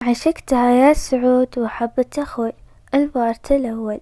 عشقتها يا سعود وحبت أخوي البارت الأول.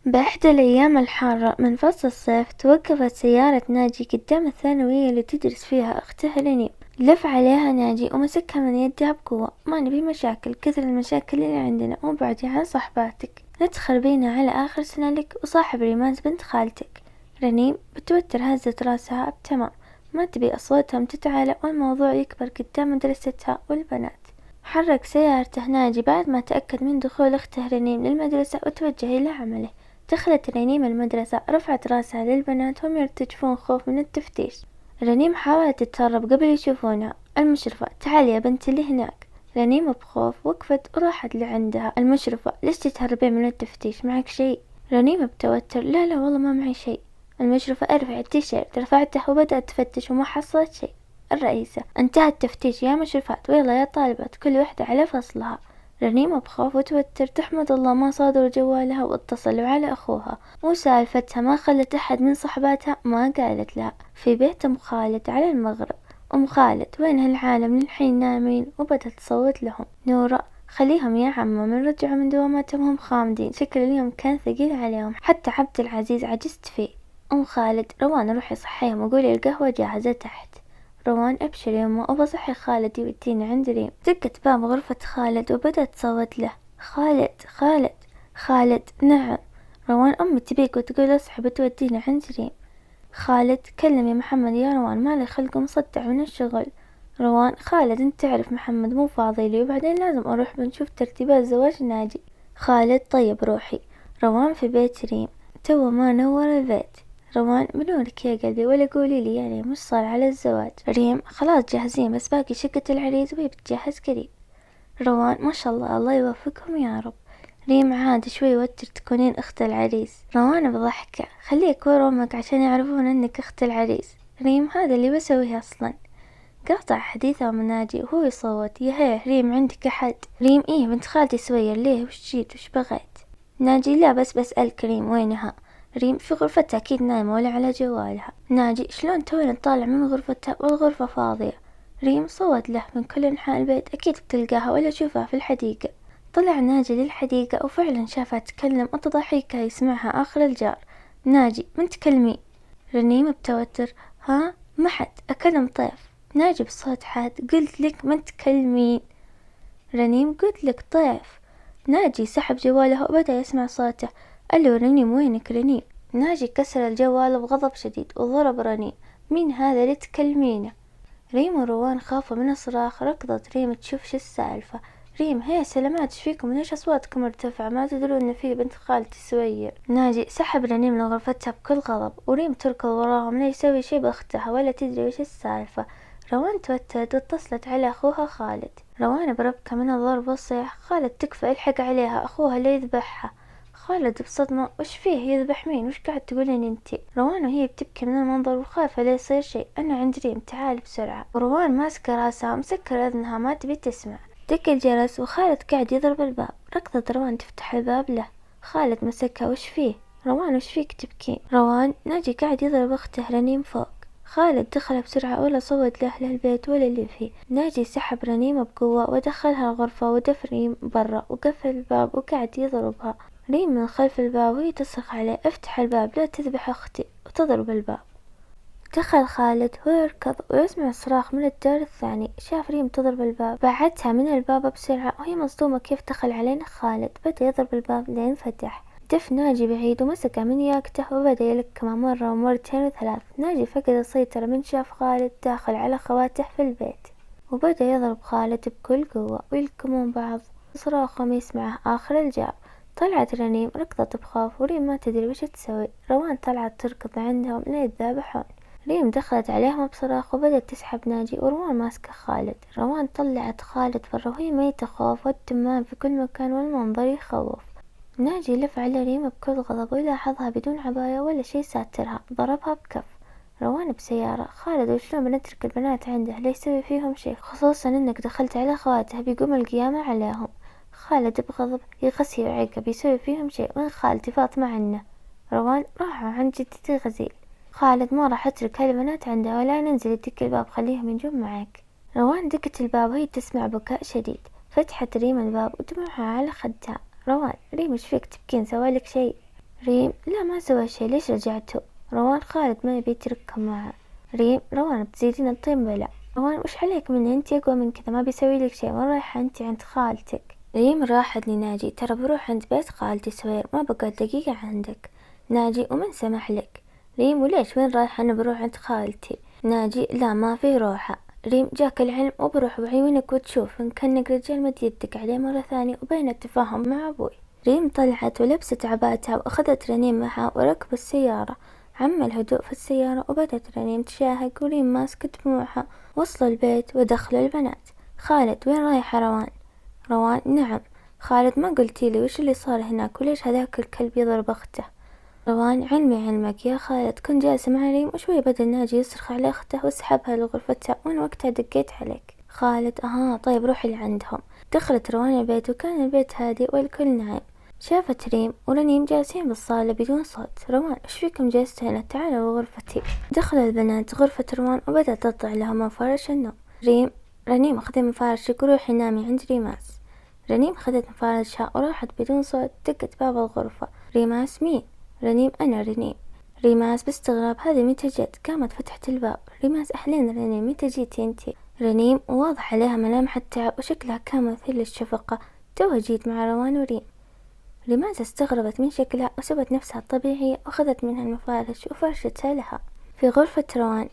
بإحدى الأيام الحارة من فصل الصيف توقفت سيارة ناجي قدام الثانوية اللي تدرس فيها أخته رنيم. لف عليها ناجي ومسكها من يدها بقوة. ما نبي مشاكل، كثر المشاكل اللي عندنا وابعدي عن صحباتك، ندخل بينا على آخر سنة لك وصاحب ريماز بنت خالتك. رنيم بتوتر هزت راسها بتمام، ما تبي أصواتهم تتعالى والموضوع يكبر قدام مدرستها والبنات. حرك سيارته ناجي بعد ما تأكد من دخول أخته رنيم للمدرسة وتوجه إلى عمله. دخلت رنيم المدرسة، رفعت راسها للبنات وهم يرتجفون خوف من التفتيش. رنيم حاولت تتهرب قبل يشوفونها. المشرفة: تعالي يا بنت اللي هناك. رنيم بخوف وقفت وراحت لعندها. المشرفة: ليش تتهربين من التفتيش، معك شيء؟ رنيم بتوتر: لا لا والله ما معي شيء. المشرفة: ارفع التيشيرت. رفعته وبدأت تفتش وما حصلت شيء. الرئيسة: انتهى التفتيش يا مشرفات، ويلا يا طالبات كل وحدة على فصلها. رنيمة بخوف وتوتر تحمد الله ما صادروا جوالها واتصلوا على أخوها وسالفتها، ما خلت أحد من صحباتها ما قالت لها. في بيت أم خالد على المغرب. أم خالد: وين هالعالم للحين نايمين؟ وبدت تصوت لهم. نورة: خليهم يا عمة، من رجعوا من دواماتهم هم خامدين، شكل اليوم كان ثقيل عليهم، حتى عبد العزيز عجزت فيه. أم خالد: روان روحي صحيهم وقولي القهوة جاهزة تحت. روان: ابشر يمه، ابى صحي خالد يوديني عند ريم. دقت باب غرفة خالد وبدت تصوت له. خالد خالد خالد: نعم. روان: امي تبيك وتقول اصحى بتوديني عند ريم. خالد: كلم يا محمد يا روان، مالي خلق مصدع من الشغل. روان: خالد انت تعرف محمد مو فاضي لي، وبعدين لازم اروح بنشوف ترتيبات زواج ناجي. خالد: طيب روحي. روان في بيت ريم. تو ما نور البيت. روان: منورك يا قلبي، ولا قولي لي يعني مش صار على الزواج. ريم: خلاص جاهزين، بس باقي شقة العريس وهي بتجهز قريب. روان: ما شاء الله، الله يوفقهم يا رب. ريم: عاد شوي وتر تكونين اخت العريس. روان بضحكة: خليك ورا امك عشان يعرفون انك اخت العريس. ريم: هذا اللي بسويه اصلا. قاطع حديثه من ناجي وهو يصوت: يا هيه ريم، عندك احد؟ ريم: ايه بنت خالتي سوير، ليه وش جيت وش بغيت؟ ناجي: لا بس بسألك ريم وينها؟ ريم: في غرفتها أكيد نايمة ولا على جوالها. ناجي: شلون تونا نطالع من غرفتها والغرفة فاضية؟ ريم صوت له: من كل أنحاء البيت أكيد بتلقاها ولا تشوفها في الحديقة. طلع ناجي للحديقة وفعلا شافها تكلم وتضحيكها يسمعها آخر الجار. ناجي: من تكلمين؟ رنيم بتوتر: ها ما حد، أكلم طيف. ناجي بصوت حاد: قلت لك من تكلمين. رنيم: قلت لك طيف. ناجي سحب جواله وبدأ يسمع صوته: ألو رنيم، وينك رنيم؟ ناجي كسر الجوال بغضب شديد وضرب رنيم: مين هذا اللي تكلمينه؟ ريم وروان خافوا من الصراخ. ركضت ريم تشوف شو السالفة. ريم: هيا سلامات، ايش فيكم؟ ليش اصواتكم مرتفعة؟ ما تدرون ان في بنت خالتي سوير؟ ناجي سحب رنيم لغرفتها بكل غضب، وريم تركض وراهم لا يسوي شي باختها ولا تدري وش السالفة. روان توترت واتصلت على اخوها خالد. روان بربكة من الضرب والصياح: خالد تكفى، الحق عليها، اخوها لا يذبحها. خالد بصدمة: وش فيه يذبح مين؟ وش قاعد تقولين انتي؟ روان وهي بتبكي من المنظر وخايفة لا يصير شيء: انا عند ريم، تعال بسرعة. وروان ماسكة راسها ومسكر اذنها ما تبي تسمع. دق الجرس وخالد قاعد يضرب الباب. ركضت روان تفتح الباب له. خالد مسكها: وش فيه؟ روان: وش فيك تبكين؟ روان: ناجي قاعد يضرب اخته رنيم فوق. خالد دخل بسرعة ولا صوت لأهل البيت ولا اللي فيه. ناجي سحب رنيم بقوة ودخلها الغرفة ودف ريم برا وقفل الباب وقعد يضربها. ريم من خلف الباب وهي تصرخ عليه: افتح الباب لا تذبح اختي، وتضرب الباب. دخل خالد هو يركض ويسمع صراخ من الدور الثاني. شاف ريم تضرب الباب، بعدها من الباب بسرعة وهي مصدومة كيف دخل علينا خالد. بدأ يضرب الباب لين فتح. دف ناجي بعيد ومسكه من ياقته وبدأ يلكمه مرة ومرتين وثلاث. ناجي فقد السيطرة من شاف خالد داخل على خواته في البيت، وبدأ يضرب خالد بكل قوة ويلكمون بعض. صراخهم يسمعه آخر الجار. طلعت رنيم، ركضت بخوف وريم ما تدري وش تسوي. روان طلعت تركض عندهم لا يتذابحون. ريم دخلت عليهم بصراخ وبدت تسحب ناجي، وروان ماسكة خالد. روان طلعت خالد برا وهي ميتة خوف، والتمام في كل مكان والمنظر يخوف. ناجي لف على ريم بكل غضب ويلاحظها بدون عباية ولا شي ساترها، ضربها بكف. روان بسيارة. خالد وشلون بنترك البنات عنده لا يسوي فيهم شي، خصوصا انك دخلت على خواته بيقوم القيامة عليهم. خالد بغضب يغسي عقب يسوي فيهم شي، وين خالتي فاطمة عنه؟ روان راحوا عند جدتي غزيل. خالد ما راح اترك هالبنات عندها ولا ننزل يدق الباب، خليهم يجون معك. روان دقت الباب وهي تسمع بكاء شديد. فتحت ريم الباب ودموعها على خدها. روان: ريم ايش فيك تبكين؟ سوالك شي؟ ريم: لا ما سوى شي، ليش رجعتوا؟ روان: خالد ما يبي يترككم معه. ريم: روان بتزيدين الطين بلا. روان: وش عليك مني؟ انتي اقوى من كذا، ما بيسوي لك شي. وين رايحة انتي؟ عند خالتك. ريم: راحتني ناجي، ترى بروح عند بيت خالتي سوير، ما بقعد دقيقة عندك. ناجي: ومن سمح لك؟ ريم: وليش؟ وين رايحة؟ انا بروح عند خالتي. ناجي: لا ما في روحة. ريم: جاك العلم وبروح بعيونك وتشوف ان كانك رجال مد يدك عليه مرة ثانية وبين التفاهم مع ابوي. ريم طلعت ولبست عباتها واخذت رنيم معها وركبوا السيارة. عم الهدوء في السيارة وبدت رنيم تشاهق وريم ماسكة دموعها. وصلوا البيت ودخلوا البنات. خالد: وين رايحة روان؟ روان: نعم. خالد: ما قلتيلي وش اللي صار هناك وليش هذاك الكلب يضرب اخته؟ روان: علمي علمك يا خالد، كنت جالسة مع ريم وشوي بدأ ناجي يصرخ على اخته وسحبها لغرفتها، وانا وقتها دقيت عليك. خالد: اها طيب روحي لعندهم. دخلت روان البيت وكان البيت هادي والكل نايم. شافت ريم ورنيم جالسين بالصالة بدون صوت. روان: ايش فيكم جالسة هنا؟ تعالوا غرفتي. دخل البنات غرفة روان وبدأت تطلع لهم مفارش النوم. رنيم: خذي مفارشك وروحي نامي عند ريماس. رنيم خذت مفارشها وراحت بدون صوت. دقت باب الغرفة. ريماس: مين؟ رنيم: أنا رنيم. ريماس باستغراب: هذه متى جت؟ قامت فتحت الباب. ريماس: أهلين رنيم، متى جيتي انتي؟ رنيم واضح عليها ملامح التعب وشكلها كان مثير للشفقة، توها جيت مع روان وريم. ريماس استغربت من شكلها وسوت نفسها الطبيعية وأخذت منها المفارش وفرشتها لها. في غرفة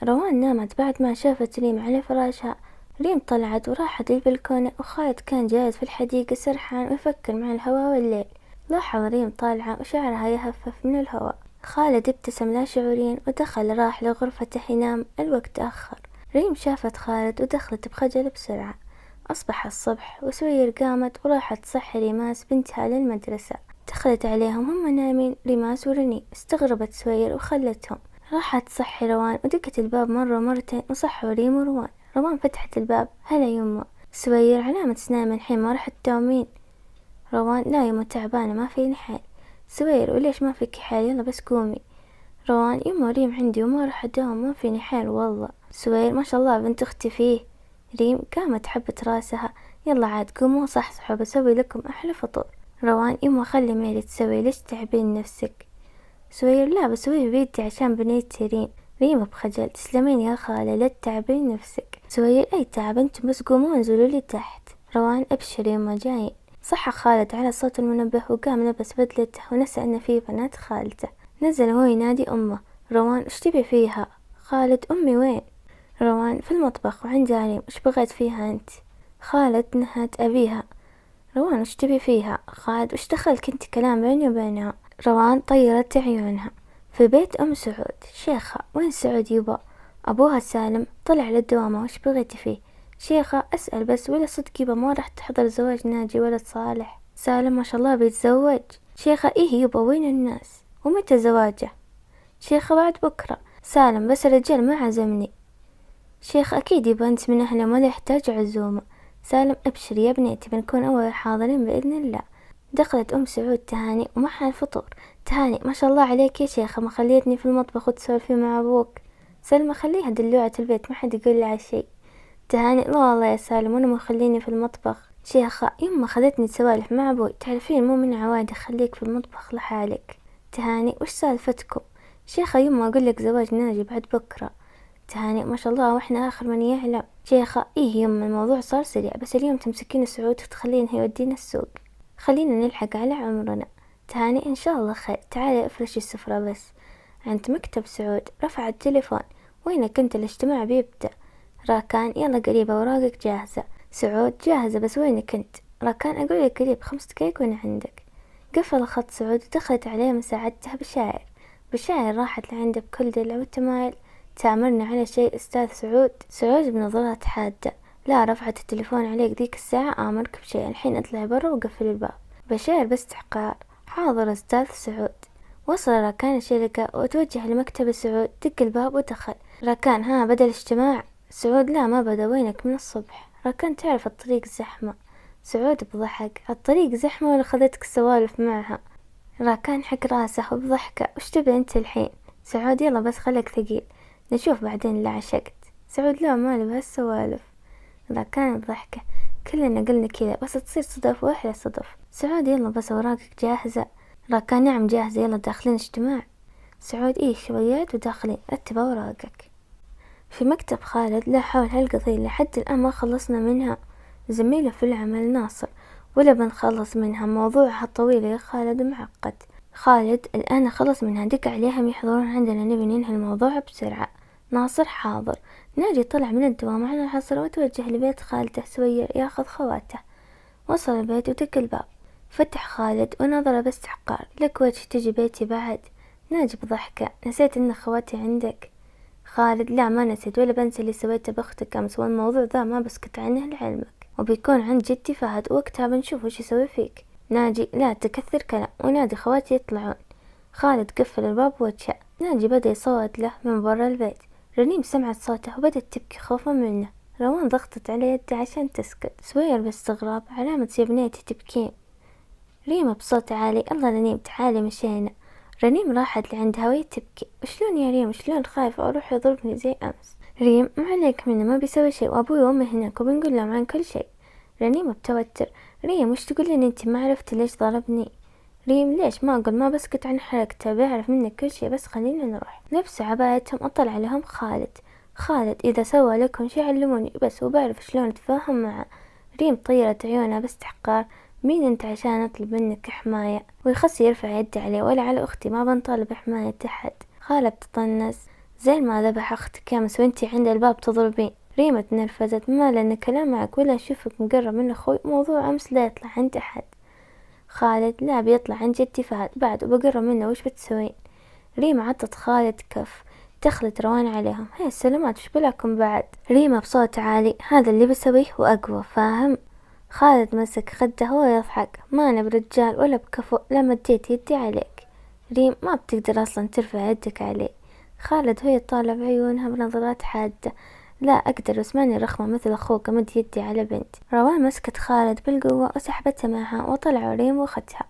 روان نامت بعد ما شافت ريم على فراشها. ريم طلعت وراحت للبلكونة وخالد كان جالس في الحديقة سرحان ويفكر مع الهواء والليل. لاحظ ريم طالعة وشعرها يهفف من الهواء. خالد ابتسم لا شعوريا ودخل راح لغرفته ينام، الوقت تأخر. ريم شافت خالد ودخلت بخجل بسرعة. أصبح الصبح وسوير قامت وراحت تصحي ريماس بنتها للمدرسة. دخلت عليهم هم نايمين ريماس ورني. استغربت سوير وخلتهم. راحت تصحي روان ودقت الباب مرة ومرتين وصحوا ريم وروان. روان فتحت الباب: هلا يمه. سوير: علامة نايمة الحين ما رحت تداومين؟ روان: لا يمه تعبانة ما فيني حيل. سوير: وليش ما فيك حيل؟ يلا بس قومي. روان: يمه ريم عندي وما راح اداوم، ما فيني حيل والله. سوير: ما شاء الله بنت اختي فيه. ريم قامت حبت راسها: يلا عاد قوموا صحصحوا بسوي لكم احلى فطور. روان: يمه خلي ميلي تسوي، ليش تعبين نفسك؟ سوير: لا بسويه بيدي عشان بنيتي ريم. ريم بخجل: تسلمين يا خالة لا تتعبين نفسك. سوير: اي تعب، انتم بس قوموا انزلوا لي تحت. روان: ابشري يما جايين. صح خالد على صوت المنبه وقام لبس بدلته ونسى ان في بنات خالته. نزل وهو ينادي امه. روان: ايش تبي فيها؟ خالد: امي وين؟ روان: في المطبخ وعندها ريم، ايش بغيت فيها انت؟ خالد نهت ابيها. روان: ايش تبي فيها؟ خالد: وش دخلك انت كلام بيني وبينها؟ روان طيرت عيونها. في بيت أم سعود. شيخة: وين سعود يبا؟ أبوها سالم طلع للدوامة، وش بغيتي فيه؟ شيخة: أسأل بس، ولا صدق يبا ما راح تحضر زواج ناجي ولد صالح؟ سالم: ما شاء الله بيتزوج. شيخة: إيه يبا وين الناس؟ ومتى زواجه؟ شيخة: بعد بكرة. سالم: بس الرجال ما عزمني. شيخ: أكيد يبا أنت من أهله ما يحتاج عزومة. سالم: أبشر يا بنيتي بنكون أول الحاضرين بإذن الله. دخلت أم سعود تهاني ومعها الفطور. تهاني: ما شاء الله عليك يا شيخة، ما خليتني في المطبخ وتسولفي مع أبوك. سلمى: خليها دلوعة البيت ما حد يقول لها شي. تهاني: لا والله يا سالم وانا ما خليني في المطبخ. شيخة: يما خذتني سوالف مع أبوي، تعرفين مو من عوايدي خليك في المطبخ لحالك. تهاني: وش سالفتكم؟ شيخة: يما أقول لك زواج ناجي بعد بكرة. تهاني: ما شاء الله واحنا آخر من يعلم. شيخة: إيه يما الموضوع صار سريع، بس اليوم تمسكين سعود وتخلينه يودينا السوق، خلينا نلحق على عمرنا. تهاني: إن شاء الله خير، تعالي افرشي السفرة بس. عند مكتب سعود رفع التليفون: وينك انت؟ الاجتماع بيبدأ. راكان: يلا قريبة أوراقك جاهزة. سعود: جاهزة بس وينك انت؟ راكان: أقول لك قريب 5 دقايق وانا عندك. قفل خط سعود ودخلت عليه مساعدته بشاير. راحت لعنده بكل دلع وتمايل. تأمرنا على شيء أستاذ سعود؟ سعود بنظرات حادة: لا، رفعت التليفون عليك ذيك الساعة آمرك بشيء، الحين اطلع برا وقفل الباب. بشير باستحقار: حاضر أستاذ سعود. وصل راكان الشركة وتوجه لمكتب سعود، دق الباب ودخل. راكان: ها، بدأ الاجتماع؟ سعود: لا، ما بدأ، وينك من الصبح؟ راكان: تعرف الطريق زحمة. سعود بضحك: الطريق زحمة ولا خذتك السوالف معها؟ راكان حك راسه وبضحكة: وش تبي انت الحين؟ سعود: يلا بس خلك ثقيل، نشوف بعدين اللي عشقت. سعود: لا، مالي بهالسوالف. راكان بضحكة: كلنا قلنا كذا، بس تصير صدف واحلى صدف. سعود: يلا بس اوراقك جاهزة؟ راكان: نعم جاهزة، يلا داخلين اجتماع. سعود: ايه شويات وداخلين، رتب اوراقك. في مكتب خالد: لا حول هالقضية لحد الآن ما خلصنا منها. زميله في العمل ناصر: ولا بنخلص منها، موضوعها طويل يا خالد ومعقد. خالد: الآن خلص منها، دق عليهم يحضرون عندنا، نبي ننهي الموضوع بسرعة. ناصر: حاضر. ناجي طلع من الدوام على العصر وتوجه لبيت خالته سوير ياخذ خواته. وصل البيت ودق الباب. فتح خالد ونظر باستحقار: لك وجه تجي بيتي بعد؟ ناجي بضحكة: نسيت ان خواتي عندك. خالد: لا، ما نسيت ولا بنسى اللي سويته بأختك أمس، والموضوع ذا ما بسكت عنه لعلمك، وبيكون عند جدي فهد، وقتها بنشوف وش يسوي فيك. ناجي: لا تكثر كلام، ونادي خواتي يطلعون. خالد قفل الباب وجهه. ناجي بدأ يصوت له من برا البيت. رنيم سمعت صوته وبدت تبكي خوفا منه. روان ضغطت على يده عشان تسكت. سوير باستغراب: علامة يا بنيتي تبكين؟ ريما بصوت عالي: الله رنيم تعالي مشينا. رنيم راحت لعندها وهي تبكي: شلون يا ريم، شلون؟ خايفة أروح يضربني زي أمس. ريم: ما عليك منه، ما بيسوي شيء، وأبوي وأمي هناك وبنقول لهم عن كل شيء. رنيم بتوتر: ريم وش تقولين انتي؟ ما عرفت ليش ضربني. ريم: ليش ما أقول، ما بسكت عن حركته، بيعرف منك كل شيء، بس خلينا نروح. لبسوا عبايتهم وطلع لهم خالد. خالد: إذا سوى لكم شي علموني بس، وبعرف شلون أتفاهم معه. ريم طيرت عيونها باستحقار: مين انت عشان اطلب منك حماية؟ ويخس يرفع يده عليه: ولا على اختي ما بنطالب حماية احد. خالد تطنز: زين ما ذبح اختك امس وانتي عند الباب تضربين. ريمة تنرفزت: ما لنا كلام معك ولا اشوفك مقرب من اخوي، موضوع امس لا يطلع عند احد. خالد: لا، بيطلع عند جدي فهد بعد، وبقرب منه، وش بتسوين؟ ريمة عطت خالد كف. دخلت روان عليهم: هي السلامات، وش بلاكم بعد؟ ريمة بصوت عالي: هذا اللي بسويه وأقوى، فاهم؟ خالد مسك خده ويضحك: ما أنا برجال ولا بكفو، لا مديت يدي عليك. ريم: ما بتقدر أصلا ترفع يدك علي. خالد هو يطالع بعيونها بنظرات حادة: لا أقدر، بس ماني رخمة مثل أخوك أمد يدي على بنت. روان مسكت خالد بالقوة وسحبتها معها، وطلعوا ريم وأختها.